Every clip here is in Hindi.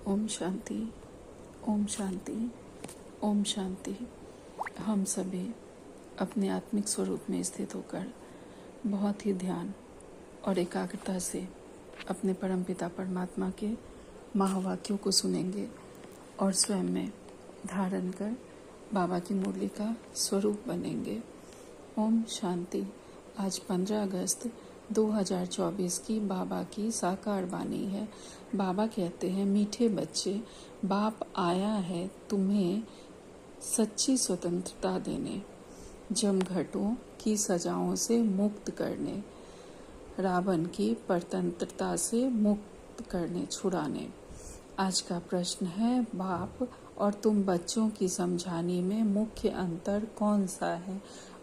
ओम शांति, ओम शांति, ओम शांति। हम सभी अपने आत्मिक स्वरूप में स्थित होकर बहुत ही ध्यान और एकाग्रता से अपने परमपिता परमात्मा के महावाक्यों को सुनेंगे और स्वयं में धारण कर बाबा की मुरली का स्वरूप बनेंगे। ओम शांति। आज 15 अगस्त 2024 की बाबा की साकार वाणी है। बाबा कहते हैं, मीठे बच्चे, बाप आया है तुम्हें सच्ची स्वतंत्रता देने, जमघटों की सजाओं से मुक्त करने, रावण की परतंत्रता से मुक्त करने, छुड़ाने। आज का प्रश्न है, बाप और तुम बच्चों की समझाने में मुख्य अंतर कौन सा है?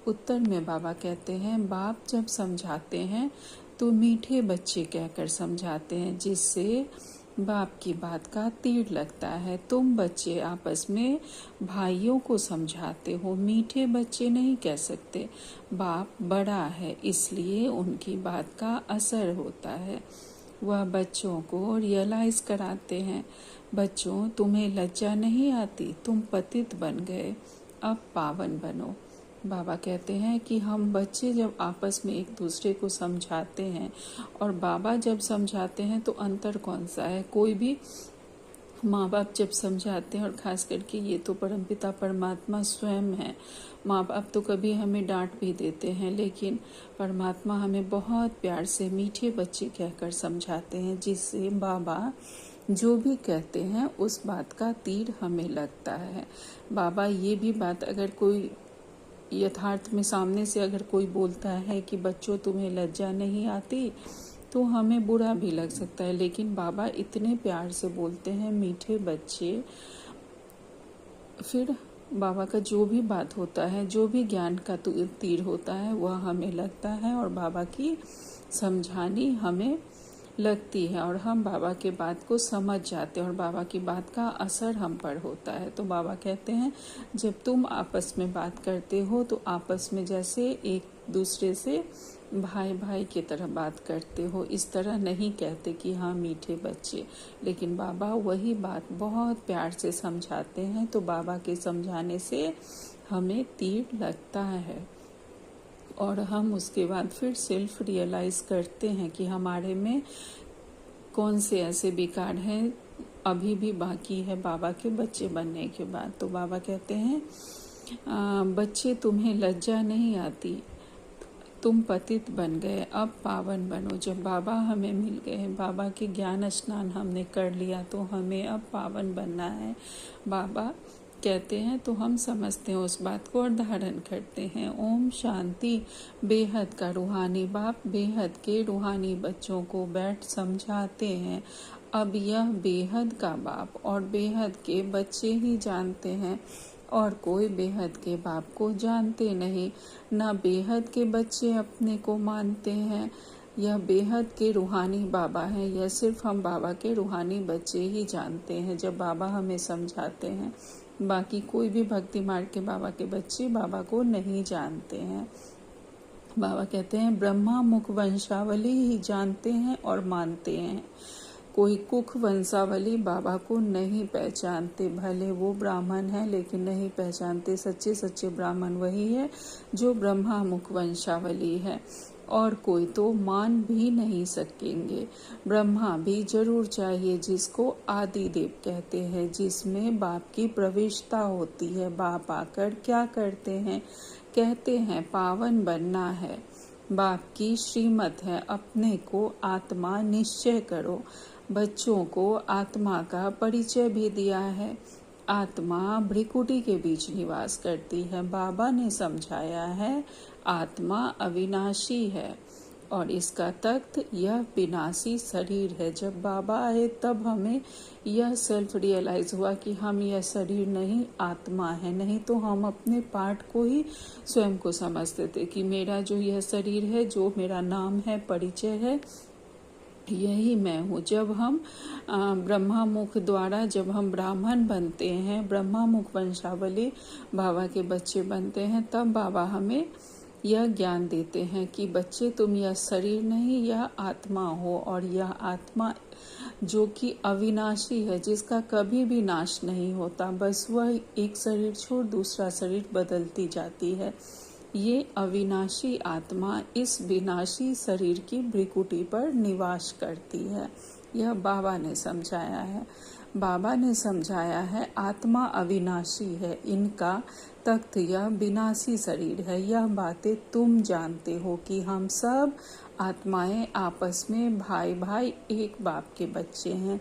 उत्तर में बाबा कहते हैं, बाप जब समझाते हैं तो मीठे बच्चे कहकर समझाते हैं, जिससे बाप की बात का तीर लगता है। तुम बच्चे आपस में भाइयों को समझाते हो, मीठे बच्चे नहीं कह सकते। बाप बड़ा है, इसलिए उनकी बात का असर होता है। वह बच्चों को रियलाइज कराते हैं, बच्चों तुम्हें लज्जा नहीं आती, तुम पतित बन गए, अब पावन बनो। बाबा कहते हैं कि हम बच्चे जब आपस में एक दूसरे को समझाते हैं और बाबा जब समझाते हैं तो अंतर कौन सा है? कोई भी माँ बाप जब समझाते हैं, और खास करके ये तो परमपिता परमात्मा स्वयं है। माँ बाप तो कभी हमें डांट भी देते हैं, लेकिन परमात्मा हमें बहुत प्यार से मीठे बच्चे कहकर समझाते हैं, जिससे बाबा जो भी कहते हैं उस बात का तीर हमें लगता है। बाबा ये भी बात, अगर कोई यथार्थ में सामने से अगर कोई बोलता है कि बच्चों तुम्हें लज्जा नहीं आती, तो हमें बुरा भी लग सकता है, लेकिन बाबा इतने प्यार से बोलते हैं, मीठे बच्चे। फिर बाबा का जो भी बात होता है, जो भी ज्ञान का तीर होता है, वह हमें लगता है और बाबा की समझानी हमें लगती है और हम बाबा के बात को समझ जाते हैं और बाबा की बात का असर हम पर होता है। तो बाबा कहते हैं, जब तुम आपस में बात करते हो तो आपस में जैसे एक दूसरे से भाई भाई की तरह बात करते हो, इस तरह नहीं कहते कि हाँ मीठे बच्चे, लेकिन बाबा वही बात बहुत प्यार से समझाते हैं। तो बाबा के समझाने से हमें तीर लगता है और हम उसके बाद फिर सेल्फ रियलाइज करते हैं कि हमारे में कौन से ऐसे विकार हैं अभी भी बाकी है बाबा के बच्चे बनने के बाद। तो बाबा कहते हैं, बच्चे तुम्हें लज्जा नहीं आती, तुम पतित बन गए, अब पावन बनो। जब बाबा हमें मिल गए, बाबा के ज्ञान स्नान हमने कर लिया, तो हमें अब पावन बनना है। बाबा कहते हैं तो हम समझते हैं उस बात को और धारण करते हैं। ओम शांति। बेहद का रूहानी बाप बेहद के रूहानी बच्चों को बैठ समझाते हैं। अब यह बेहद का बाप और बेहद के बच्चे ही जानते हैं और कोई बेहद के बाप को जानते नहीं। ना बेहद के बच्चे अपने को मानते हैं। यह बेहद के रूहानी बाबा हैं। यह सिर्फ हम बाबा के रूहानी बच्चे ही जानते हैं जब बाबा हमें समझाते हैं। बाकी कोई भी भक्ति मार्ग के बाबा के बच्चे बाबा को नहीं जानते हैं। बाबा कहते हैं, ब्रह्मा मुख वंशावली ही जानते हैं और मानते हैं। कोई कुख वंशावली बाबा को नहीं पहचानते, भले वो ब्राह्मण है लेकिन नहीं पहचानते। सच्चे सच्चे ब्राह्मण वही है जो ब्रह्मा मुख वंशावली है, और कोई तो मान भी नहीं सकेंगे। ब्रह्मा भी जरूर चाहिए, जिसको आदि देव कहते हैं, जिसमें बाप की प्रविष्टता होती है। बाप आकर क्या करते हैं? कहते हैं पावन बनना है, बाप की श्रीमत है, अपने को आत्मा निश्चय करो। बच्चों को आत्मा का परिचय भी दिया है। आत्मा भ्रिकुटी के बीच निवास करती है। बाबा ने समझाया है, आत्मा अविनाशी है और इसका तख्त यह विनाशी शरीर है। जब बाबा आए तब हमें यह सेल्फ रियलाइज हुआ कि हम यह शरीर नहीं, आत्मा है। नहीं तो हम अपने पार्ट को ही स्वयं को समझते थे कि मेरा जो यह शरीर है, जो मेरा नाम है, परिचय है, यही मैं हूँ। जब हम ब्रह्मा मुख द्वारा जब हम ब्राह्मण बनते हैं, ब्रह्मा मुख वंशावली बाबा के बच्चे बनते हैं, तब बाबा हमें यह ज्ञान देते हैं कि बच्चे तुम यह शरीर नहीं, यह आत्मा हो, और यह आत्मा जो कि अविनाशी है, जिसका कभी भी नाश नहीं होता, बस वह एक शरीर छोड़ दूसरा शरीर बदलती जाती है। ये अविनाशी आत्मा इस विनाशी शरीर की भ्रिकुटी पर निवास करती है। यह बाबा ने समझाया है। बाबा ने समझाया है आत्मा अविनाशी है, इनका तख्त यह विनाशी शरीर है। यह बातें तुम जानते हो कि हम सब आत्माएं आपस में भाई भाई एक बाप के बच्चे हैं।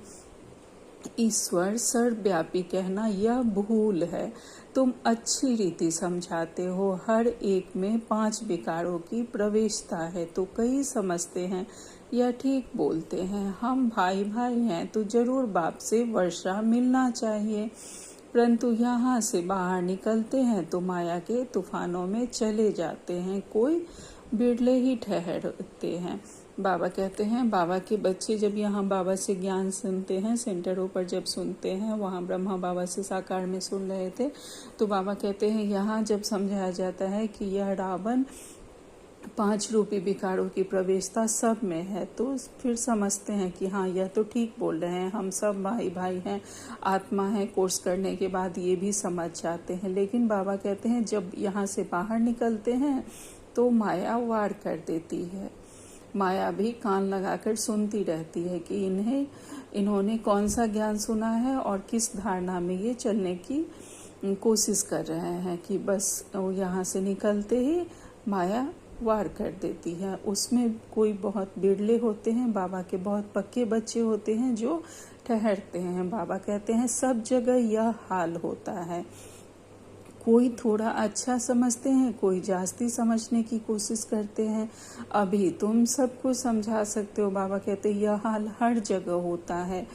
ईश्वर सर्वव्यापी कहना यह भूल है। तुम अच्छी रीति समझाते हो, हर एक में 5 विकारों की प्रवेशता है, तो कई समझते हैं यह ठीक बोलते हैं। हम भाई भाई हैं तो जरूर बाप से वर्षा मिलना चाहिए, परंतु यहाँ से बाहर निकलते हैं तो माया के तूफानों में चले जाते हैं, कोई बिरले ही ठहरते हैं। बाबा कहते हैं बाबा के बच्चे जब यहाँ बाबा से ज्ञान सुनते हैं, सेंटरों पर जब सुनते हैं, वहाँ ब्रह्मा बाबा से साकार में सुन रहे थे, तो बाबा कहते हैं यहाँ जब समझाया जाता है कि यह रावण 5 रूपी विकारों की प्रवेशता सब में है, तो फिर समझते हैं कि हाँ यह तो ठीक बोल रहे हैं, हम सब भाई भाई हैं, आत्मा है। कोर्स करने के बाद ये भी समझ जाते हैं। लेकिन बाबा कहते हैं जब यहाँ से बाहर निकलते हैं तो माया वार कर देती है। माया भी कान लगाकर सुनती रहती है कि इन्होंने कौन सा ज्ञान सुना है और किस धारणा में ये चलने की कोशिश कर रहे हैं, कि बस यहाँ से निकलते ही माया वार कर देती है। उसमें कोई बहुत बिरले होते हैं, बाबा के बहुत पक्के बच्चे होते हैं जो ठहरते हैं। बाबा कहते हैं सब जगह यह हाल होता है, कोई थोड़ा अच्छा समझते हैं, कोई जास्ती समझने की कोशिश करते हैं। अभी तुम सबको समझा सकते हो। बाबा कहते हैं यह हाल हर जगह होता है,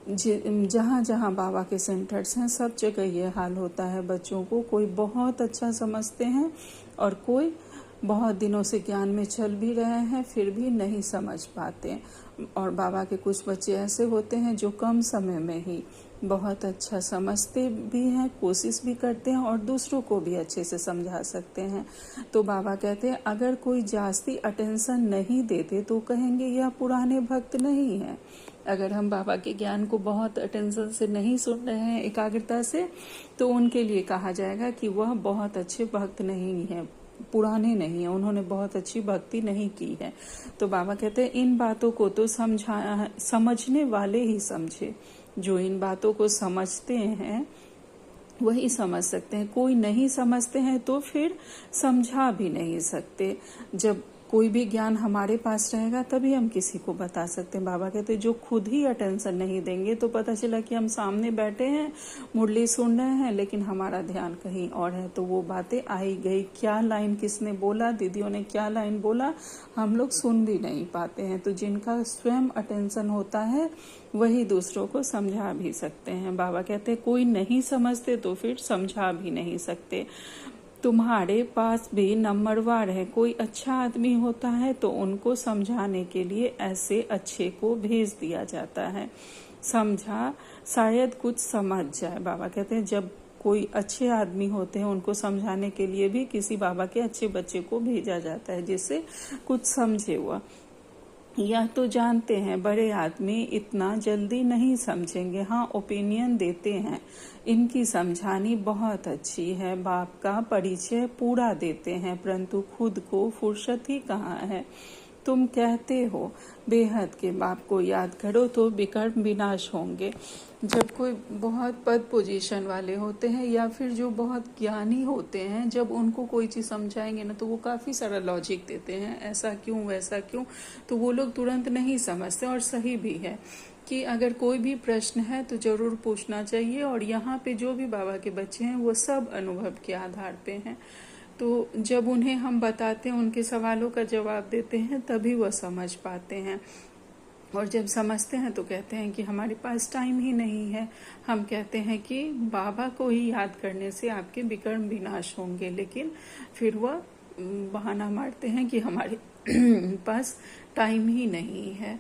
जहाँ जहाँ बाबा के सेंटर्स हैं सब जगह यह हाल होता है। बच्चों को कोई बहुत अच्छा समझते हैं और कोई बहुत दिनों से ज्ञान में चल भी रहे हैं फिर भी नहीं समझ पाते। और बाबा के कुछ बच्चे ऐसे होते हैं जो कम समय में ही बहुत अच्छा समझते भी हैं, कोशिश भी करते हैं और दूसरों को भी अच्छे से समझा सकते हैं। तो बाबा कहते हैं अगर कोई जास्ती अटेंशन नहीं देते तो कहेंगे यह पुराने भक्त नहीं है। अगर हम बाबा के ज्ञान को बहुत अटेंशन से नहीं सुन रहे हैं, एकाग्रता से, तो उनके लिए कहा जाएगा कि वह बहुत अच्छे भक्त नहीं है, पुराने नहीं है, उन्होंने बहुत अच्छी भक्ति नहीं की है। तो बाबा कहते हैं इन बातों को तो समझने वाले ही समझे। जो इन बातों को समझते हैं वही समझ सकते हैं, कोई नहीं समझते हैं तो फिर समझा भी नहीं सकते। जब कोई भी ज्ञान हमारे पास रहेगा तभी हम किसी को बता सकते हैं। बाबा कहते हैं जो खुद ही अटेंशन नहीं देंगे तो पता चला कि हम सामने बैठे हैं, मुरली सुन रहे हैं, लेकिन हमारा ध्यान कहीं और है, तो वो बातें आई गई, क्या लाइन किसने बोला, दीदियों ने क्या लाइन बोला, हम लोग सुन भी नहीं पाते हैं। तो जिनका स्वयं अटेंशन होता है वही दूसरों को समझा भी सकते हैं। बाबा कहते हैं कोई नहीं समझते तो फिर समझा भी नहीं सकते। तुम्हारे पास भी नंबरवार है, कोई अच्छा आदमी होता है तो उनको समझाने के लिए ऐसे अच्छे को भेज दिया जाता है, समझा शायद कुछ समझ जाए। बाबा कहते हैं जब कोई अच्छे आदमी होते हैं उनको समझाने के लिए भी किसी बाबा के अच्छे बच्चे को भेजा जाता है जिससे कुछ समझे हुआ। यह तो जानते हैं बड़े आदमी इतना जल्दी नहीं समझेंगे, हाँ ओपिनियन देते हैं, इनकी समझानी बहुत अच्छी है, बाप का परिचय पूरा देते हैं, परंतु खुद को फुर्सत ही कहाँ है। तुम कहते हो बेहद के बाप को याद करो तो विकर्म विनाश होंगे। जब कोई बहुत पद पोजीशन वाले होते हैं या फिर जो बहुत ज्ञानी होते हैं, जब उनको कोई चीज़ समझाएंगे ना तो वो काफ़ी सारा लॉजिक देते हैं, ऐसा क्यों वैसा क्यों, तो वो लोग तुरंत नहीं समझते। और सही भी है कि अगर कोई भी प्रश्न है तो जरूर पूछना चाहिए। और यहाँ पे जो भी बाबा के बच्चे हैं वो सब अनुभव के आधार पे हैं, तो जब उन्हें हम बताते हैं, उनके सवालों का जवाब देते हैं, तभी वह समझ पाते हैं। और जब समझते हैं तो कहते हैं कि हमारे पास टाइम ही नहीं है। हम कहते हैं कि बाबा को ही याद करने से आपके विकर्म विनाश होंगे, लेकिन फिर वह बहाना मारते हैं कि हमारे पास टाइम ही नहीं है।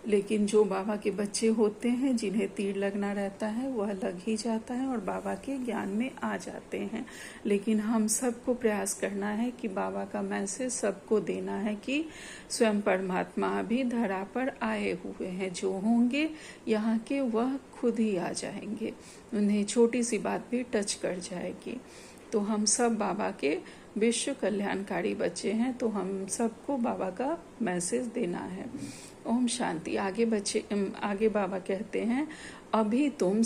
लेकिन जो बाबा के बच्चे होते हैं जिन्हें तीर लगना रहता है वह लग ही जाता है और बाबा के ज्ञान में आ जाते हैं। लेकिन हम सबको प्रयास करना है कि बाबा का मैसेज सबको देना है कि स्वयं परमात्मा भी धरा पर आए हुए हैं, जो होंगे यहाँ के वह खुद ही आ जाएंगे, उन्हें छोटी सी बात भी टच कर जाएगी। तो हम सब बाबा के विश्व कल्याणकारी बच्चे हैं, तो हम सबको बाबा का मैसेज देना है। ओम शांति। आगे बाबा कहते हैं, अभी तुम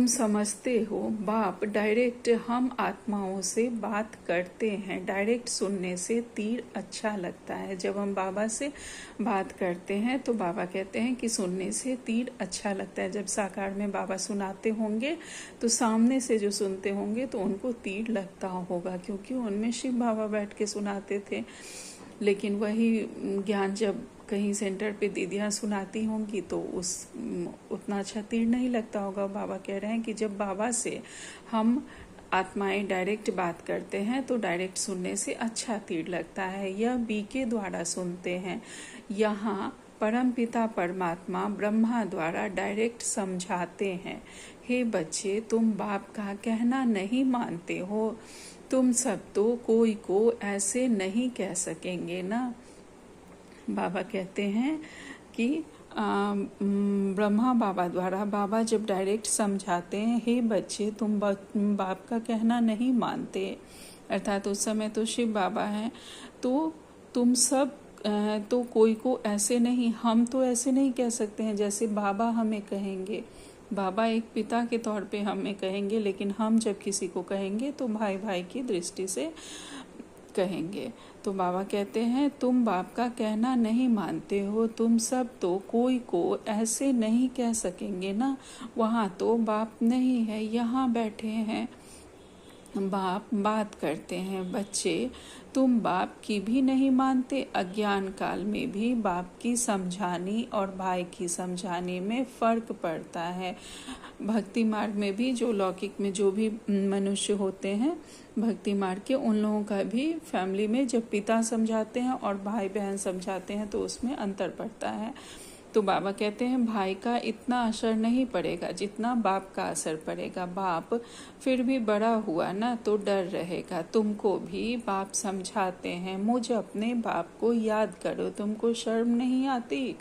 समझते हो बाप डायरेक्ट हम आत्माओं से बात करते हैं। डायरेक्ट सुनने से तीर अच्छा लगता है। जब हम बाबा से बात करते हैं तो बाबा कहते हैं कि सुनने से तीर अच्छा लगता है। जब साकार में बाबा सुनाते होंगे तो सामने से जो सुनते होंगे तो उनको तीर लगता होगा, क्योंकि उनमें शिव बाबा बैठ के सुनाते थे। लेकिन वही ज्ञान जब कहीं सेंटर पे दीदियाँ सुनाती होंगी तो उतना अच्छा तीर नहीं लगता होगा। बाबा कह रहे हैं कि जब बाबा से हम आत्माएं डायरेक्ट बात करते हैं तो डायरेक्ट सुनने से अच्छा तीर लगता है। यह बी के द्वारा सुनते हैं। यहाँ परमपिता परमात्मा ब्रह्मा द्वारा डायरेक्ट समझाते हैं। हे बच्चे, तुम बाप का कहना नहीं मानते हो। तुम सब तो कोई को ऐसे नहीं कह सकेंगे ना। बाबा कहते हैं कि ब्रह्मा बाबा द्वारा बाबा जब डायरेक्ट समझाते हैं, हे बच्चे तुम बाप का कहना नहीं मानते, अर्थात उस समय तो शिव बाबा हैं, तो तुम सब तो कोई को ऐसे नहीं, हम तो ऐसे नहीं कह सकते हैं जैसे बाबा हमें कहेंगे। बाबा एक पिता के तौर पे हमें कहेंगे, लेकिन हम जब किसी को कहेंगे तो भाई भाई की दृष्टि से कहेंगे। तो बाबा कहते हैं तुम बाप का कहना नहीं मानते हो। तुम सब तो कोई को ऐसे नहीं कह सकेंगे ना। वहाँ तो बाप नहीं है, यहाँ बैठे हैं। बाप बात करते हैं। बच्चे, तुम बाप की भी नहीं मानते। अज्ञान काल में भी बाप की समझानी और भाई की समझानी में फर्क पड़ता है। भक्ति मार्ग में भी जो लौकिक में जो भी मनुष्य होते हैं भक्ति मार्ग के, उन लोगों का भी फैमिली में जब पिता समझाते हैं और भाई बहन समझाते हैं तो उसमें अंतर पड़ता है। तो बाबा कहते हैं भाई का इतना असर नहीं पड़ेगा जितना बाप का असर पड़ेगा। बाप फिर भी बड़ा हुआ ना तो डर रहेगा। तुमको भी बाप समझाते हैं, मुझे अपने बाप को याद करो। तुमको शर्म नहीं आती?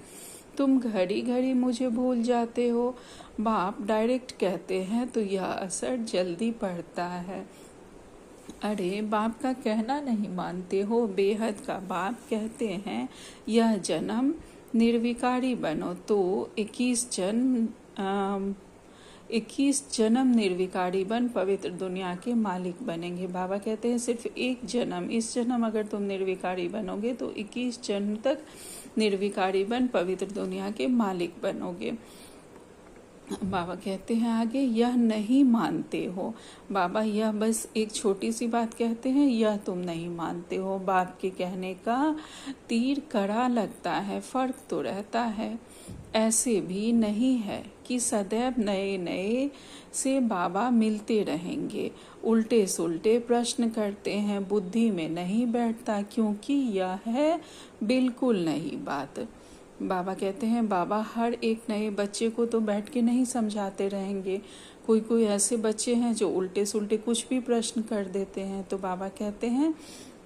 तुम घड़ी घड़ी मुझे भूल जाते हो। बाप डायरेक्ट कहते हैं तो यह असर जल्दी पड़ता है। अरे बाप का कहना नहीं मानते हो। बेहद का बाप कहते हैं यह जन्म निर्विकारी बनो तो 21 जन्म निर्विकारी बन पवित्र दुनिया के मालिक बनेंगे। बाबा कहते हैं सिर्फ एक जन्म, इस जन्म अगर तुम निर्विकारी बनोगे तो 21 जन्म तक निर्विकारी बन पवित्र दुनिया के मालिक बनोगे। बाबा कहते हैं आगे, यह नहीं मानते हो। बाबा यह बस एक छोटी सी बात कहते हैं, यह तुम नहीं मानते हो। बाप के कहने का तीर कड़ा लगता है, फर्क तो रहता है। ऐसे भी नहीं है कि सदैव नए नए से बाबा मिलते रहेंगे। उल्टे सुल्टे प्रश्न करते हैं, बुद्धि में नहीं बैठता, क्योंकि यह है बिल्कुल नई बात। बाबा कहते हैं बाबा हर एक नए बच्चे को तो बैठ के नहीं समझाते रहेंगे। कोई कोई ऐसे बच्चे हैं जो उल्टे सुल्टे कुछ भी प्रश्न कर देते हैं। तो बाबा कहते हैं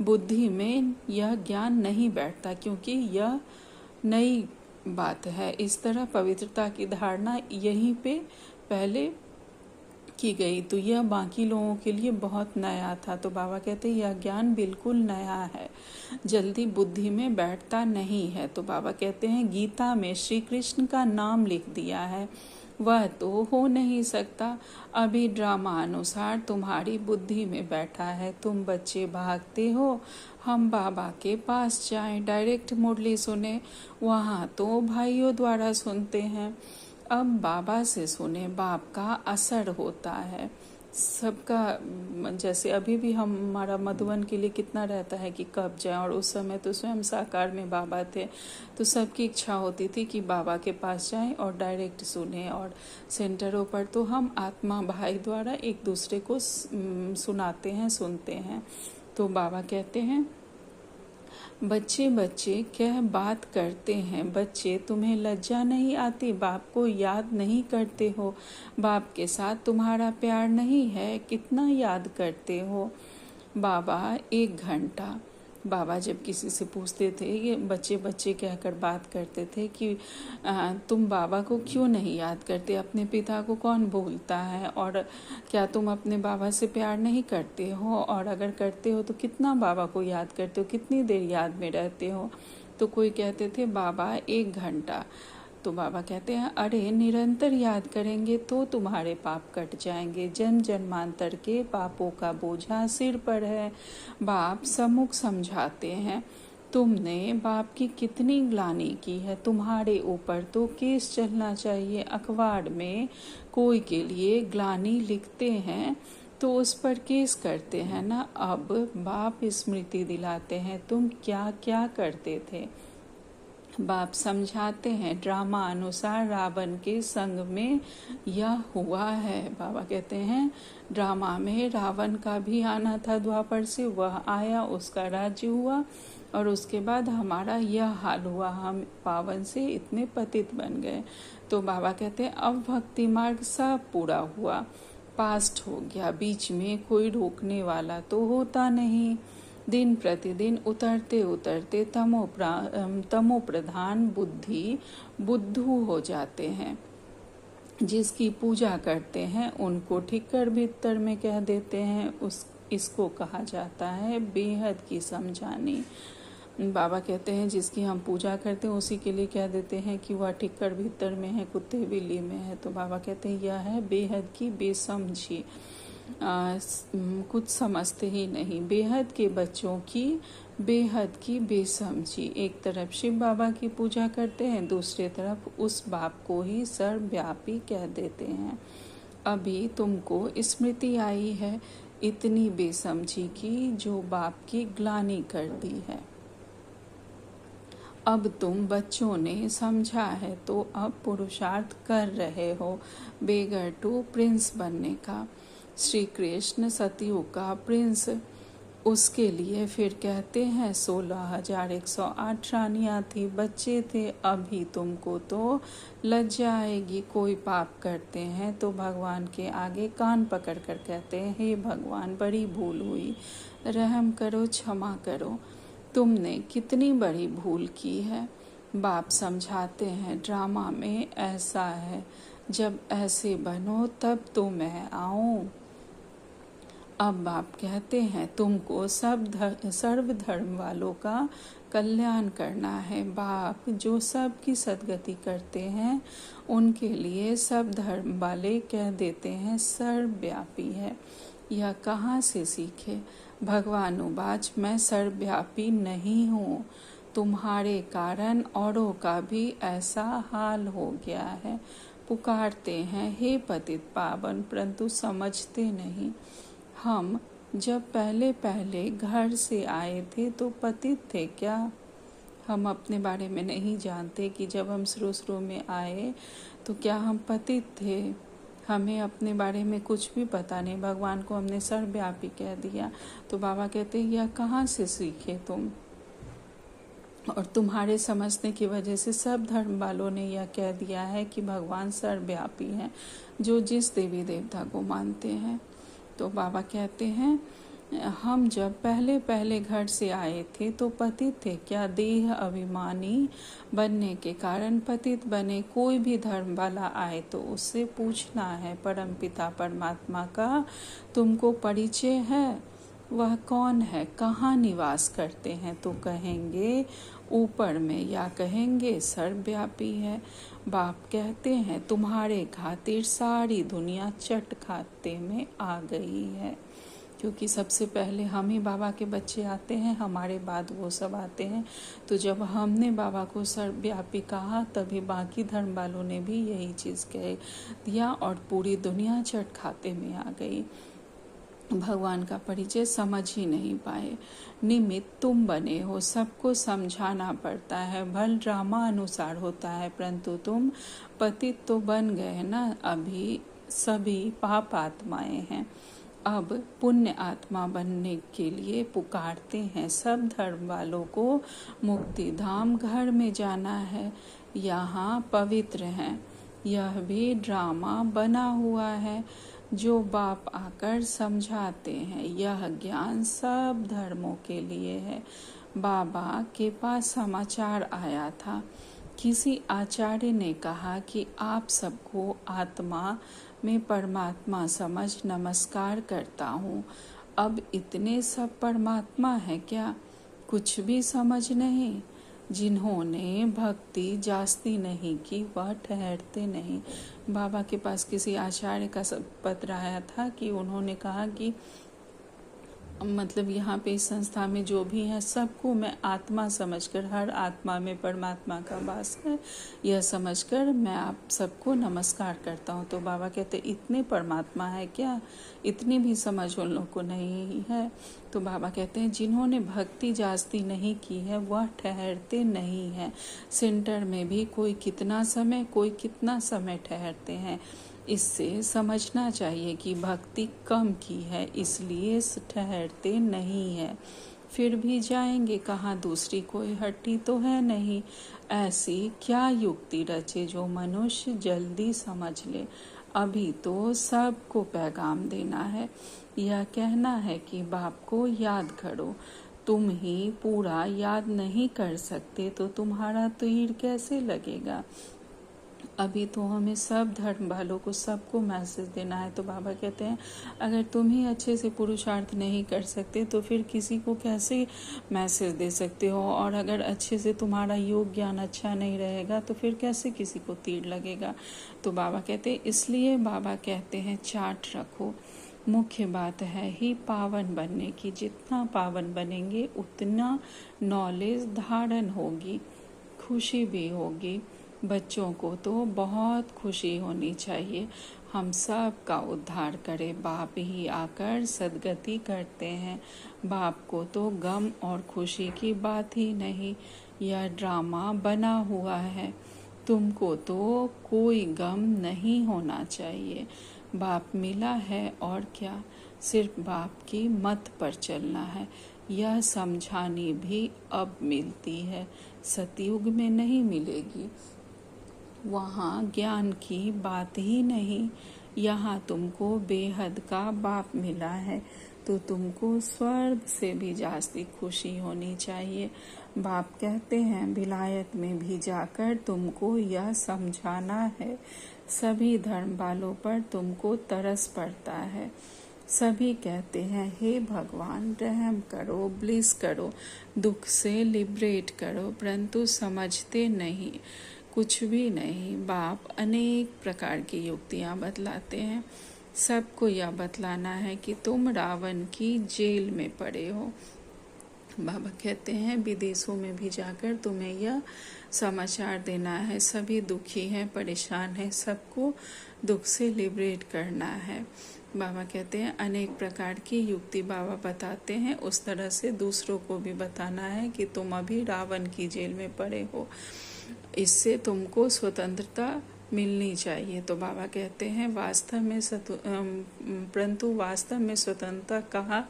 बुद्धि में यह ज्ञान नहीं बैठता, क्योंकि यह नई बात है। इस तरह पवित्रता की धारणा यहीं पे पहले की गई, तो यह बाकी लोगों के लिए बहुत नया था। तो बाबा कहते हैं यह ज्ञान बिल्कुल नया है, जल्दी बुद्धि में बैठता नहीं है। तो बाबा कहते हैं गीता में श्री कृष्ण का नाम लिख दिया है, वह तो हो नहीं सकता। अभी ड्रामा अनुसार तुम्हारी बुद्धि में बैठा है। तुम बच्चे भागते हो हम बाबा के पास जाएं, डायरेक्ट मुरली सुने, वहाँ तो भाइयों द्वारा सुनते हैं। अब बाबा से सुने, बाप का असर होता है सबका। जैसे अभी भी हमारा मधुबन के लिए कितना रहता है कि कब जाए, और उस समय तो स्वयं साकार में बाबा थे, तो सबकी इच्छा होती थी कि बाबा के पास जाएं और डायरेक्ट सुने। और सेंटरों पर तो हम आत्मा भाई द्वारा एक दूसरे को सुनाते हैं, सुनते हैं। तो बाबा कहते हैं बच्चे बच्चे क्या बात करते हैं, बच्चे तुम्हें लज्जा नहीं आती, बाप को याद नहीं करते हो, बाप के साथ तुम्हारा प्यार नहीं है, कितना याद करते हो। बाबा 1 घंटा। बाबा जब किसी से पूछते थे, ये बच्चे बच्चे कहकर बात करते थे कि तुम बाबा को क्यों नहीं याद करते, अपने पिता को कौन भूलता है, और क्या तुम अपने बाबा से प्यार नहीं करते हो, और अगर करते हो तो कितना बाबा को याद करते हो, कितनी देर याद में रहते हो। तो कोई कहते थे बाबा 1 घंटा। तो बाबा कहते हैं अरे निरंतर याद करेंगे तो तुम्हारे पाप कट जाएंगे, जन्म जन्मांतर के पापों का बोझा सिर पर है। बाप सम्मुख समझाते हैं, तुमने बाप की कितनी ग्लानि की है, तुम्हारे ऊपर तो केस चलना चाहिए। अखबार में कोई के लिए ग्लानि लिखते हैं तो उस पर केस करते हैं ना। अब बाप स्मृति दिलाते हैं तुम क्या क्या करते थे। बाप समझाते हैं ड्रामा अनुसार रावण के संग में यह हुआ है। बाबा कहते हैं ड्रामा में रावण का भी आना था द्वापर से, वह आया, उसका राज्य हुआ, और उसके बाद हमारा यह हाल हुआ, हम पावन से इतने पतित बन गए। तो बाबा कहते हैं अब भक्ति मार्ग सब पूरा हुआ, पास्ट हो गया, बीच में कोई रोकने वाला तो होता नहीं। दिन प्रतिदिन उतरते उतरते तमो प्रधान बुद्धि बुद्धू हो जाते हैं। जिसकी पूजा करते हैं उनको ठिक्कर भीतर में कह देते हैं, इसको कहा जाता है बेहद की समझानी। बाबा कहते हैं जिसकी हम पूजा करते हैं उसी के लिए कह देते हैं कि वह ठिक्कर भीतर में है, कुत्ते बिल्ली में है। तो बाबा कहते हैं यह है बेहद की बेसमझी, कुछ समझते ही नहीं। बेहद के बच्चों की बेहद की बेसमझी। एक तरफ शिव बाबा की पूजा करते हैं, दूसरी तरफ उस बाप को ही सर्वव्यापी कह देते हैं। अभी तुमको स्मृति आई है इतनी बेसमझी की जो बाप की ग्लानि कर दी है। अब तुम बच्चों ने समझा है तो अब पुरुषार्थ कर रहे हो बेगर टू प्रिंस बनने का। श्री कृष्ण सतयुग का प्रिंस, उसके लिए फिर कहते हैं 16,108 रानियाँ थी, बच्चे थे। अभी तुमको तो लज्जा आएगी, कोई पाप करते हैं तो भगवान के आगे कान पकड़ कर कहते हैं हे भगवान बड़ी भूल हुई, रहम करो, क्षमा करो, तुमने कितनी बड़ी भूल की है। बाप समझाते हैं ड्रामा में ऐसा है, जब ऐसे बनो तब तो मैं आऊं। अब बाप कहते हैं तुमको सर्व धर्म वालों का कल्याण करना है। बाप जो सब की सदगति करते हैं उनके लिए सब धर्म वाले कह देते हैं सर्वव्यापी है। यह कहाँ से सीखे? भगवान उवाच मैं सर्वव्यापी नहीं हूँ, तुम्हारे कारण औरों का भी ऐसा हाल हो गया है। पुकारते हैं हे पतित पावन, परंतु समझते नहीं। हम जब पहले पहले घर से आए थे तो पतित थे क्या? हम अपने बारे में नहीं जानते कि जब हम शुरू में आए तो क्या हम पतित थे। हमें अपने बारे में कुछ भी पता नहीं, भगवान को हमने सर्वव्यापी कह दिया। तो बाबा कहते हैं यह कहाँ से सीखे तुम? और तुम्हारे समझने की वजह से सब धर्म वालों ने यह कह दिया है कि भगवान सर्वव्यापी हैं, जो जिस देवी देवता को मानते हैं। तो बाबा कहते हैं हम जब पहले पहले घर से आए थे तो पतित थे क्या? देह अभिमानी बनने के कारण पतित बने। कोई भी धर्म वाला आए तो उससे पूछना है परमपिता परमात्मा का तुमको परिचय है? वह कौन है, कहाँ निवास करते हैं? तो कहेंगे ऊपर में, या कहेंगे सर्वव्यापी है। बाप कहते हैं तुम्हारे खातिर सारी दुनिया चट खाते में आ गई है, क्योंकि सबसे पहले हम ही बाबा के बच्चे आते हैं, हमारे बाद वो सब आते हैं। तो जब हमने बाबा को सर्वव्यापी कहा तभी बाकी धर्म वालों ने भी यही चीज़ कह दिया और पूरी दुनिया चट खाते में आ गई। भगवान का परिचय समझ ही नहीं पाए। निमित्त तुम बने हो, सबको समझाना पड़ता है, भल ड्रामा अनुसार होता है, परंतु तुम पतित तो बन गए ना। अभी सभी पाप आत्माएं हैं, अब पुण्य आत्मा बनने के लिए पुकारते हैं। सब धर्म वालों को मुक्ति धाम घर में जाना है, यहाँ पवित्र हैं। यह भी ड्रामा बना हुआ है जो बाप आकर समझाते हैं। यह ज्ञान सब धर्मों के लिए है। बाबा के पास समाचार आया था। किसी आचार्य ने कहा कि आप सबको आत्मा में परमात्मा समझ नमस्कार करता हूँ। अब इतने सब परमात्मा है क्या? कुछ भी समझ नहीं। जिन्होंने भक्ति जास्ती नहीं की वह ठहरते नहीं। बाबा के पास किसी आचार्य का पत्र आया था कि उन्होंने कहा कि मतलब यहाँ पे इस संस्था में जो भी है सबको मैं आत्मा समझकर, हर आत्मा में परमात्मा का वास है, यह समझकर मैं आप सबको नमस्कार करता हूँ। तो बाबा कहते इतने परमात्मा है क्या? इतनी भी समझ उन लोगों को नहीं है। तो बाबा कहते हैं जिन्होंने भक्ति जास्ती नहीं की है वह ठहरते नहीं है। सेंटर में भी कोई कितना समय, कोई कितना समय ठहरते हैं। इससे समझना चाहिए कि भक्ति कम की है, इसलिए ठहरते नहीं है। फिर भी जाएंगे कहाँ? दूसरी कोई हट्टी तो है नहीं। ऐसी क्या युक्ति रचे जो मनुष्य जल्दी समझ ले। अभी तो सबको पैगाम देना है। यह कहना है कि बाप को याद करो। तुम ही पूरा याद नहीं कर सकते तो तुम्हारा तीर कैसे लगेगा? अभी तो हमें सब धर्म वालों को सबको मैसेज देना है। तो बाबा कहते हैं अगर तुम ही अच्छे से पुरुषार्थ नहीं कर सकते तो फिर किसी को कैसे मैसेज दे सकते हो? और अगर अच्छे से तुम्हारा योग ज्ञान अच्छा नहीं रहेगा तो फिर कैसे किसी को तीर लगेगा? तो बाबा कहते हैं इसलिए बाबा कहते हैं चार्ट रखो। मुख्य बात है ही पावन बनने की। जितना पावन बनेंगे उतना नॉलेज धारण होगी, खुशी भी होगी। बच्चों को तो बहुत खुशी होनी चाहिए। हम सब का उद्धार करे। बाप ही आकर सदगति करते हैं। बाप को तो गम और खुशी की बात ही नहीं। यह ड्रामा बना हुआ है। तुमको तो कोई गम नहीं होना चाहिए। बाप मिला है और क्या, सिर्फ बाप की मत पर चलना है। यह समझानी भी अब मिलती है, सतयुग में नहीं मिलेगी। वहाँ ज्ञान की बात ही नहीं। यहाँ तुमको बेहद का बाप मिला है तो तुमको स्वर्ग से भी जास्ती खुशी होनी चाहिए। बाप कहते हैं विलायत में भी जाकर तुमको यह समझाना है। सभी धर्म वालों पर तुमको तरस पड़ता है। सभी कहते हैं हे भगवान रहम करो, ब्लिस करो, दुख से लिबरेट करो, परंतु समझते नहीं, कुछ भी नहीं। बाप अनेक प्रकार की युक्तियां बतलाते हैं। सबको यह बतलाना है कि तुम रावण की जेल में पड़े हो। बाबा कहते हैं विदेशों में भी जाकर तुम्हें यह समाचार देना है। सभी दुखी हैं, परेशान हैं, सबको दुख से लिबरेट करना है। बाबा कहते हैं अनेक प्रकार की युक्ति बाबा बताते हैं, उस तरह से दूसरों को भी बताना है कि तुम अभी रावण की जेल में पड़े हो, इससे तुमको स्वतंत्रता मिलनी चाहिए। तो बाबा कहते हैं वास्तव में परंतु वास्तव में स्वतंत्रता कहाँ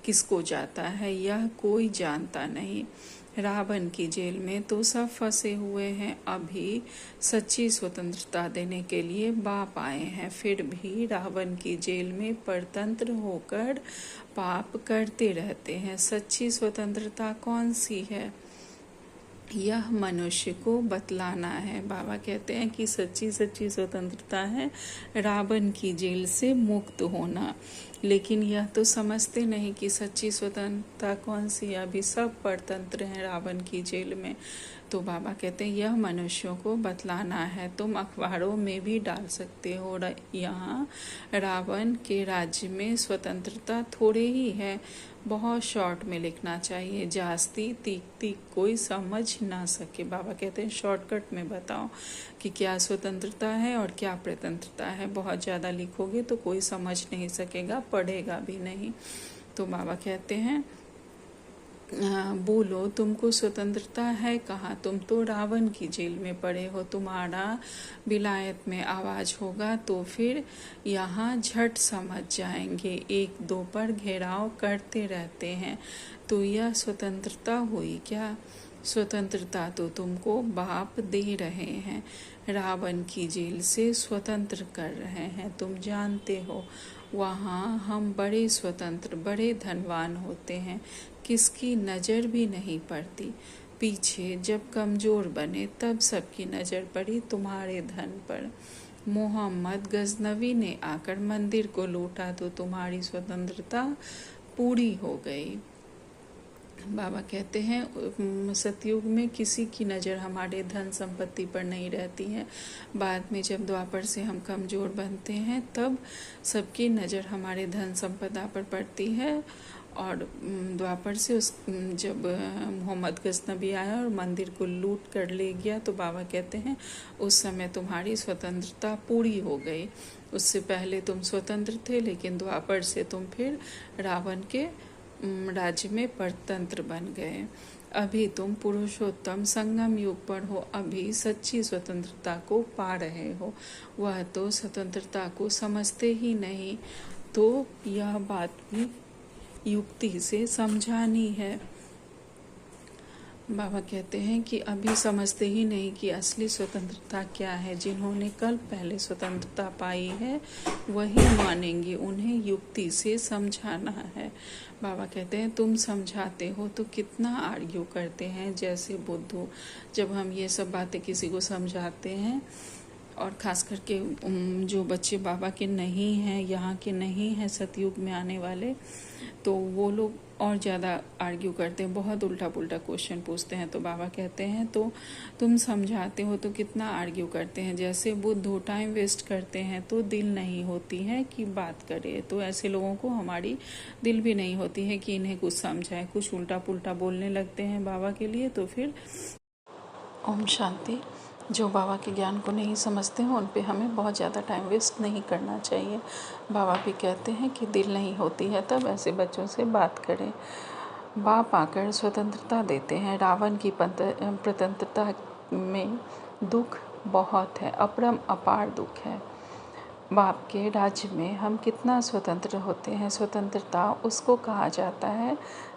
किसको जाता है यह कोई जानता नहीं। रावण की जेल में तो सब फंसे हुए हैं। अभी सच्ची स्वतंत्रता देने के लिए बाप आए हैं, फिर भी रावण की जेल में परतंत्र होकर पाप करते रहते हैं। सच्ची स्वतंत्रता कौन सी है यह मनुष्य को बतलाना है। बाबा कहते हैं कि सच्ची स्वतंत्रता है रावण की जेल से मुक्त होना, लेकिन यह तो समझते नहीं कि सच्ची स्वतंत्रता कौन सी है। अभी सब परतंत्र हैं रावण की जेल में। तो बाबा कहते हैं यह मनुष्यों को बतलाना है। तुम अखबारों में भी डाल सकते हो, यहाँ रावण के राज्य में स्वतंत्रता थोड़ी ही है, बहुत शॉर्ट में लिखना चाहिए, जास्ती तीख कोई समझ ना सके। बाबा कहते हैं शॉर्टकट में बताओ कि क्या स्वतंत्रता है और क्या प्रतंत्रता है। बहुत ज़्यादा लिखोगे तो कोई समझ नहीं सकेगा, पढ़ेगा भी नहीं। तो बाबा कहते हैं बोलो, तुमको स्वतंत्रता है कहाँ? तुम तो रावण की जेल में पड़े हो। तुम्हारा विलायत में आवाज होगा तो फिर यहाँ झट समझ जाएंगे। एक दो पर घेराव करते रहते हैं, तो यह स्वतंत्रता हुई क्या? स्वतंत्रता तो तुमको बाप दे रहे हैं, रावण की जेल से स्वतंत्र कर रहे हैं। तुम जानते हो, वहाँ हम बड़े स्वतंत्र, बड़े धनवान होते हैं, किसकी नज़र भी नहीं पड़ती। पीछे जब कमज़ोर बने तब सबकी नज़र पड़ी तुम्हारे धन पर। मोहम्मद गजनवी ने आकर मंदिर को लूटा तो तुम्हारी स्वतंत्रता पूरी हो गई। बाबा कहते हैं सतयुग में किसी की नज़र हमारे धन संपत्ति पर नहीं रहती है। बाद में जब द्वापर से हम कमज़ोर बनते हैं तब सबकी नज़र हमारे धन संपदा पर पड़ती है। और द्वापर से जब मोहम्मद गजनबी आया और मंदिर को लूट कर ले गया तो बाबा कहते हैं उस समय तुम्हारी स्वतंत्रता पूरी हो गई। उससे पहले तुम स्वतंत्र थे, लेकिन द्वापर से तुम फिर रावण के राज्य में परतंत्र बन गए। अभी तुम पुरुषोत्तम संगम युग पर हो, अभी सच्ची स्वतंत्रता को पा रहे हो। वह तो स्वतंत्रता को समझते ही नहीं, तो यह बात भी युक्ति से समझानी है। बाबा कहते हैं कि अभी समझते ही नहीं कि असली स्वतंत्रता क्या है। जिन्होंने कल पहले स्वतंत्रता पाई है वही मानेंगे, उन्हें युक्ति से समझाना है। बाबा कहते हैं तुम समझाते हो तो कितना आर्ग्यू करते हैं। जैसे बुद्धू, जब हम ये सब बातें किसी को समझाते हैं, और ख़ास करके जो बच्चे बाबा के नहीं हैं, यहाँ के नहीं हैं, सतयुग में आने वाले, तो वो लोग और ज़्यादा आर्ग्यू करते हैं, बहुत उल्टा पुल्टा क्वेश्चन पूछते हैं। तो बाबा कहते हैं तो तुम समझाते हो तो कितना आर्ग्यू करते हैं। जैसे बुद्धू टाइम वेस्ट करते हैं तो दिल नहीं होती है कि बात करे, तो ऐसे लोगों को हमारी दिल भी नहीं होती है कि इन्हें कुछ समझाएं। कुछ उल्टा पुल्टा बोलने लगते हैं बाबा के लिए, तो फिर ओम शांति। जो बाबा के ज्ञान को नहीं समझते हैं उन पे हमें बहुत ज़्यादा टाइम वेस्ट नहीं करना चाहिए। बाबा भी कहते हैं कि दिल नहीं होती है तब ऐसे बच्चों से बात करें। बाप आकर स्वतंत्रता देते हैं। रावण की प्रतंत्रता में दुख बहुत है, अपरम अपार दुख है। बाप के राज्य में हम कितना स्वतंत्र होते हैं। स्वतंत्रता उसको कहा जाता है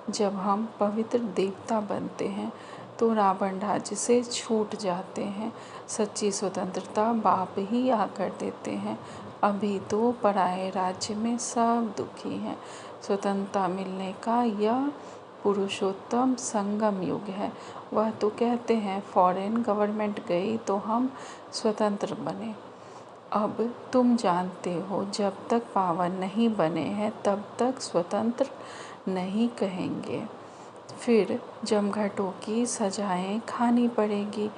जब हम पवित्र देवता बनते हैं, तो रावण राज्य से छूट जाते हैं। सच्ची स्वतंत्रता बाप ही आकर देते हैं। अभी तो पराये राज्य में सब दुखी हैं। स्वतंत्रता मिलने का यह पुरुषोत्तम संगम युग है। वह तो कहते हैं फॉरेन गवर्नमेंट गई तो हम स्वतंत्र बने। अब तुम जानते हो जब तक पावन नहीं बने हैं तब तक स्वतंत्र नहीं कहेंगे। फिर जमघटों की सजाएं खानी पड़ेगी,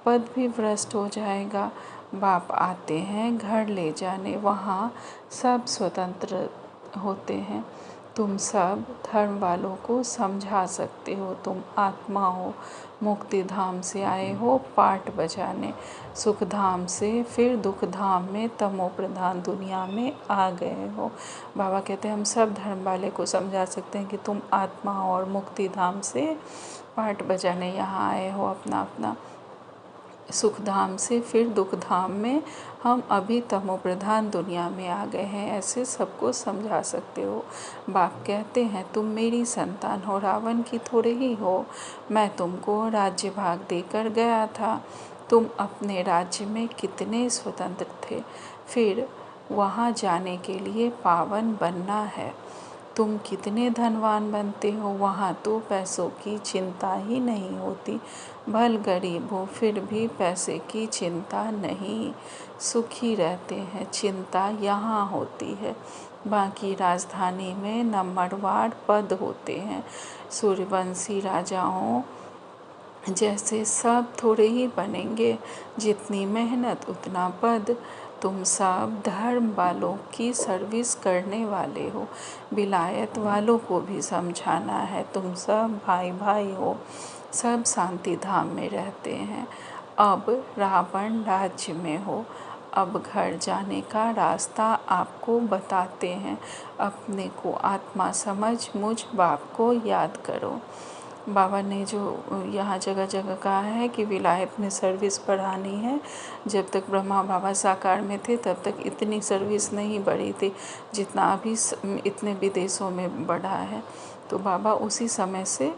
पद भी भ्रष्ट हो जाएगा। बाप आते हैं घर ले जाने, वहाँ सब स्वतंत्र होते हैं। तुम सब धर्म वालों को समझा सकते हो। तुम आत्मा हो, मुक्ति धाम से आए हो पाठ बजाने, सुख धाम से फिर दुख धाम में तमो प्रधान दुनिया में आ गए हो। बाबा कहते हैं हम सब धर्म वाले को समझा सकते हैं कि तुम आत्मा हो और मुक्ति धाम से पाठ बजाने यहाँ आए हो अपना अपना। सुख धाम से फिर दुख धाम में हम अभी तमो प्रधान दुनिया में आ गए हैं, ऐसे सबको समझा सकते हो। बाप कहते हैं तुम मेरी संतान हो, रावण की थोड़े ही हो। मैं तुमको राज्य भाग देकर गया था। तुम अपने राज्य में कितने स्वतंत्र थे, फिर वहाँ जाने के लिए पावन बनना है। तुम कितने धनवान बनते हो, वहाँ तो पैसों की चिंता ही नहीं होती। भल गरीब हो फिर भी पैसे की चिंता नहीं, सुखी रहते हैं। चिंता यहाँ होती है। बाकी राजधानी में नंबरवार पद होते हैं। सूर्यवंशी राजाओं जैसे सब थोड़े ही बनेंगे, जितनी मेहनत उतना पद। तुम सब धर्म वालों की सर्विस करने वाले हो, विलायत वालों को भी समझाना है। तुम सब भाई भाई हो, सब शांति धाम में रहते हैं। अब रावण राज्य में हो, अब घर जाने का रास्ता आपको बताते हैं। अपने को आत्मा समझ मुझ बाप को याद करो। बाबा ने जो यहाँ जगह जगह कहा है कि विलायत में सर्विस बढ़ानी है। जब तक ब्रह्मा बाबा साकार में थे तब तक इतनी सर्विस नहीं बढ़ी थी जितना अभी इतने विदेशों में बढ़ा है। तो बाबा उसी समय से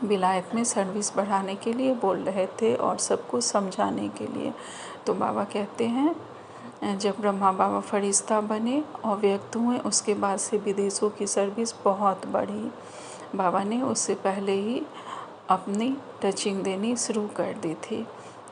विलायत में सर्विस बढ़ाने के लिए बोल रहे थे और सबको समझाने के लिए। तो बाबा कहते हैं जब ब्रह्मा बाबा फरिश्ता बने और व्यक्त हुए उसके बाद से विदेशों की सर्विस बहुत बढ़ी। बाबा ने उससे पहले ही अपनी टचिंग देनी शुरू कर दी थी।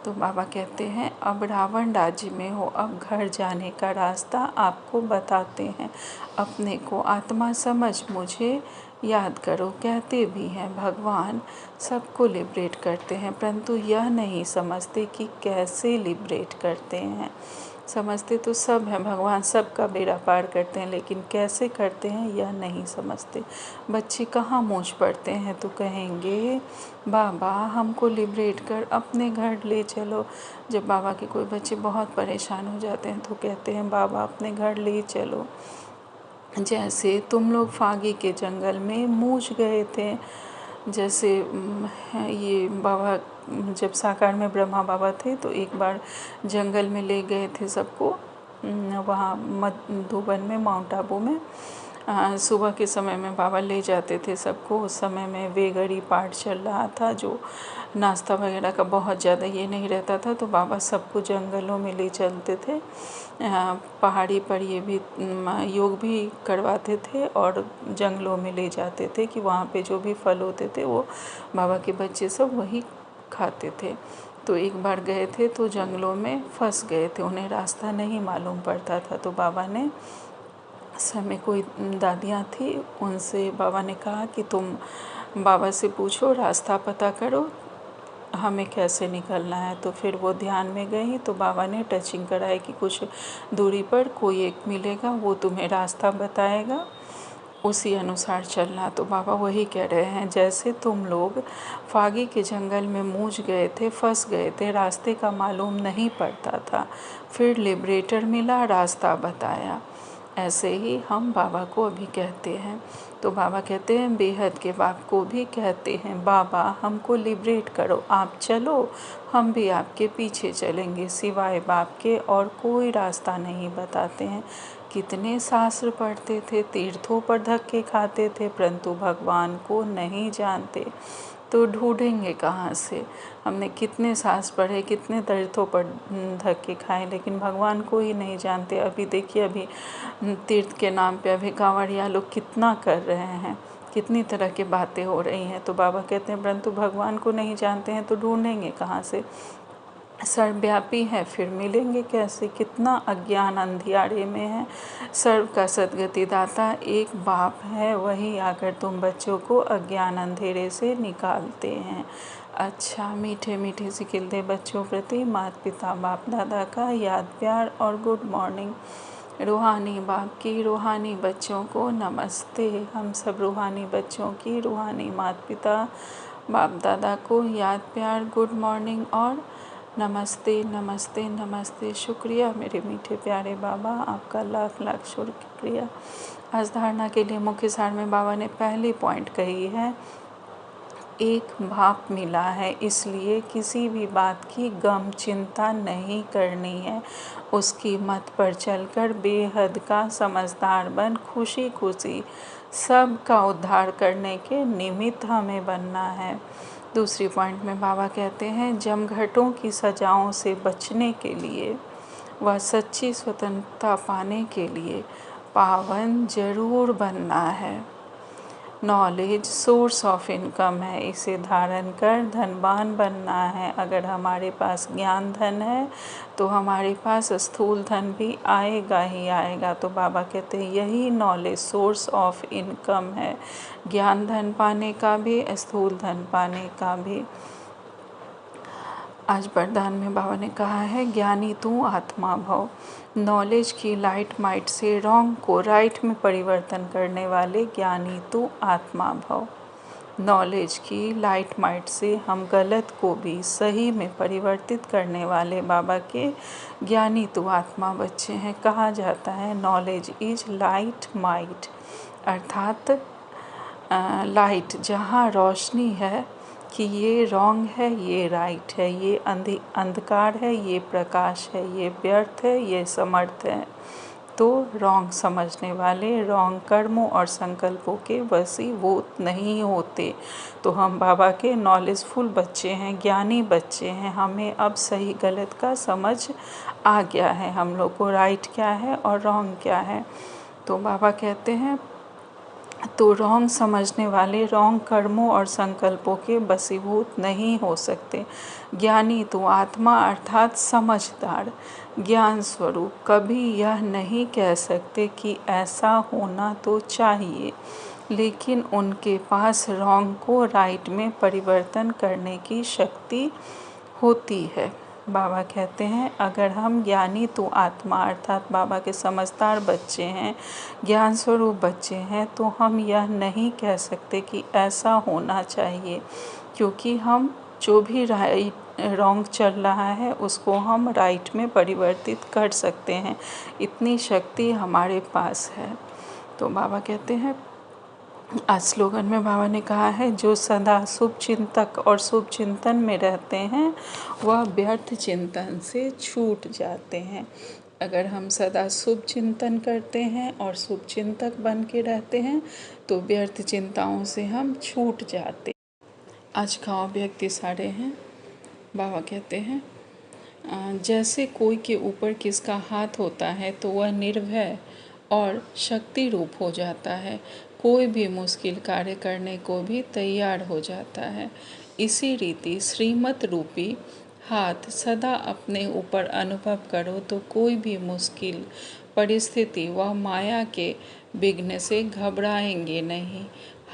तो बाबा कहते हैं अब रावण राज्य में हो, अब घर जाने का रास्ता आपको बताते हैं। अपने को आत्मा समझ मुझे याद करो। कहते भी हैं भगवान सबको लिबरेट करते हैं, परंतु यह नहीं समझते कि कैसे लिबरेट करते हैं। समझते तो सब हैं, भगवान सबका बेड़ा पार करते हैं, लेकिन कैसे करते हैं यह नहीं समझते। बच्चे कहाँ मूंछ पड़ते हैं तो कहेंगे बाबा हमको लिबरेट कर, अपने घर ले चलो। जब बाबा के कोई बच्चे बहुत परेशान हो जाते हैं तो कहते हैं बाबा अपने घर ले चलो। जैसे तुम लोग फागी के जंगल में मूंछ गए थे, जैसे ये बाबा जब साकार में ब्रह्मा बाबा थे तो एक बार जंगल में ले गए थे सबको, वहाँ मधुबन में माउंट आबू में सुबह के समय में बाबा ले जाते थे सबको। उस समय में वेगड़ी पाठ चल रहा था, जो नाश्ता वगैरह का बहुत ज़्यादा ये नहीं रहता था, तो बाबा सबको जंगलों में ले चलते थे। पहाड़ी पर ये भी योग भी करवाते थे और जंगलों में ले जाते थे कि वहाँ पे जो भी फल होते थे वो बाबा के बच्चे सब वही खाते थे। तो एक बार गए थे तो जंगलों में फंस गए थे, उन्हें रास्ता नहीं मालूम पड़ता था। तो बाबा ने समय कोई दादियाँ थी, उनसे बाबा ने कहा कि तुम बाबा से पूछो, रास्ता पता करो, हमें कैसे निकलना है। तो फिर वो ध्यान में गई तो बाबा ने टचिंग कराई कि कुछ दूरी पर कोई एक मिलेगा, वो तुम्हें रास्ता बताएगा, उसी अनुसार चलना। तो बाबा वही कह रहे हैं, जैसे तुम लोग फागी के जंगल में मूंछ गए थे, फंस गए थे, रास्ते का मालूम नहीं पड़ता था, फिर लिबरेटर मिला, रास्ता बताया, ऐसे ही हम बाबा को अभी कहते हैं। तो बाबा कहते हैं बेहद के बाप को भी कहते हैं बाबा हमको लिबरेट करो, आप चलो, हम भी आपके पीछे चलेंगे, सिवाय बाप के और कोई रास्ता नहीं बताते हैं। कितने शास्त्र पढ़ते थे, तीर्थों पर धक्के खाते थे, परंतु भगवान को नहीं जानते, तो ढूंढेंगे कहाँ से। हमने कितने शास्त्र पढ़े, कितने तीर्थों पर धक्के खाए, लेकिन भगवान को ही नहीं जानते। अभी देखिए, अभी तीर्थ के नाम पे अभी कांवड़िया लोग कितना कर रहे हैं, कितनी तरह की बातें हो रही हैं। तो बाबा कहते हैं परंतु भगवान को नहीं जानते हैं तो ढूंढेंगे कहाँ से। सर्वव्यापी है फिर मिलेंगे कैसे। कितना अज्ञान अंधियारे में है। सर्व का सद्गति दाता एक बाप है, वही आकर तुम बच्चों को अज्ञान अंधेरे से निकालते हैं। अच्छा, मीठे मीठे से खिलते बच्चों प्रति माता पिता बाप दादा का याद प्यार और गुड मॉर्निंग। रूहानी बाप की रूहानी बच्चों को नमस्ते। हम सब रूहानी बच्चों की रूहानी माता पिता बाप दादा को याद प्यार, गुड मॉर्निंग और नमस्ते नमस्ते नमस्ते। शुक्रिया मेरे मीठे प्यारे बाबा, आपका लाख लाख शुक्रिया। आज धारणा के लिए मुख्य सार में बाबा ने पहली पॉइंट कही है, एक भाप मिला है, इसलिए किसी भी बात की गम चिंता नहीं करनी है। उसकी मत पर चलकर बेहद का समझदार बन खुशी खुशी सब का उद्धार करने के निमित्त हमें बनना है। दूसरी पॉइंट में बाबा कहते हैं, जमघटों की सजाओं से बचने के लिए व सच्ची स्वतंत्रता पाने के लिए पावन जरूर बनना है। नॉलेज सोर्स ऑफ इनकम है, इसे धारण कर धनवान बनना है। अगर हमारे पास ज्ञान धन है तो हमारे पास स्थूल धन भी आएगा ही आएगा। तो बाबा कहते हैं यही नॉलेज सोर्स ऑफ इनकम है, ज्ञान धन पाने का भी, स्थूल धन पाने का भी। आज वरदान में बाबा ने कहा है, ज्ञानी तू आत्मा भव। नॉलेज की लाइट माइट से रॉन्ग को राइट में परिवर्तन करने वाले ज्ञानी तू आत्मा भव। नॉलेज की लाइट माइट से हम गलत को भी सही में परिवर्तित करने वाले बाबा के ज्ञानी तू आत्मा बच्चे हैं। कहा जाता है नॉलेज इज लाइट माइट, अर्थात लाइट, जहाँ रोशनी है कि ये रॉन्ग है, ये राइट है, ये अंधकार है, ये प्रकाश है, ये व्यर्थ है, ये समर्थ है, तो रॉन्ग समझने वाले रॉन्ग कर्मों और संकल्पों के वशीभूत नहीं होते। तो हम बाबा के नॉलेजफुल बच्चे हैं, ज्ञानी बच्चे हैं, हमें अब सही गलत का समझ आ गया है, हम लोग को राइट क्या है और रॉन्ग क्या है। तो बाबा कहते हैं तो रॉन्ग समझने वाले रॉन्ग कर्मों और संकल्पों के वशीभूत नहीं हो सकते। ज्ञानी तो आत्मा अर्थात समझदार ज्ञान स्वरूप कभी यह नहीं कह सकते कि ऐसा होना तो चाहिए, लेकिन उनके पास रॉन्ग को राइट में परिवर्तन करने की शक्ति होती है। बाबा कहते हैं अगर हम ज्ञानी तो आत्मा अर्थात बाबा के समझदार बच्चे हैं, ज्ञान स्वरूप बच्चे हैं, तो हम यह नहीं कह सकते कि ऐसा होना चाहिए, क्योंकि हम जो भी रॉन्ग चल रहा है उसको हम राइट में परिवर्तित कर सकते हैं, इतनी शक्ति हमारे पास है। तो बाबा कहते हैं आज स्लोगन में बाबा ने कहा है जो सदा शुभ चिंतक और शुभ चिंतन में रहते हैं वह व्यर्थ चिंतन से छूट जाते हैं। अगर हम सदा शुभ चिंतन करते हैं और शुभ चिंतक बन के रहते हैं तो व्यर्थ चिंताओं से हम छूट जाते। आज का व्यक्ति सारे हैं। बाबा कहते हैं जैसे कोई के ऊपर किसका हाथ होता है तो वह निर्भय और शक्ति रूप हो जाता है, कोई भी मुश्किल कार्य करने को भी तैयार हो जाता है। इसी रीति श्रीमत रूपी हाथ सदा अपने ऊपर अनुभव करो तो कोई भी मुश्किल परिस्थिति व माया के विघ्न से घबराएंगे नहीं।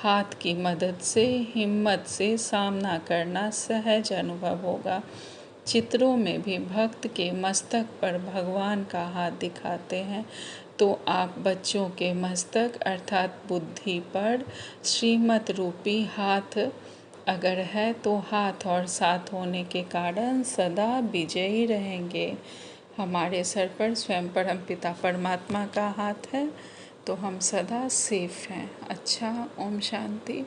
हाथ की मदद से हिम्मत से सामना करना सहज अनुभव होगा। चित्रों में भी भक्त के मस्तक पर भगवान का हाथ दिखाते हैं, तो आप बच्चों के मस्तक अर्थात बुद्धि पर श्रीमत रूपी हाथ अगर है तो हाथ और साथ होने के कारण सदा विजयी रहेंगे। हमारे सर पर स्वयं परमपिता परमात्मा का हाथ है तो हम सदा सेफ हैं। अच्छा, ओम शांति,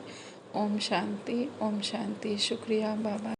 ओम शांति, ओम शांति। शुक्रिया बाबा।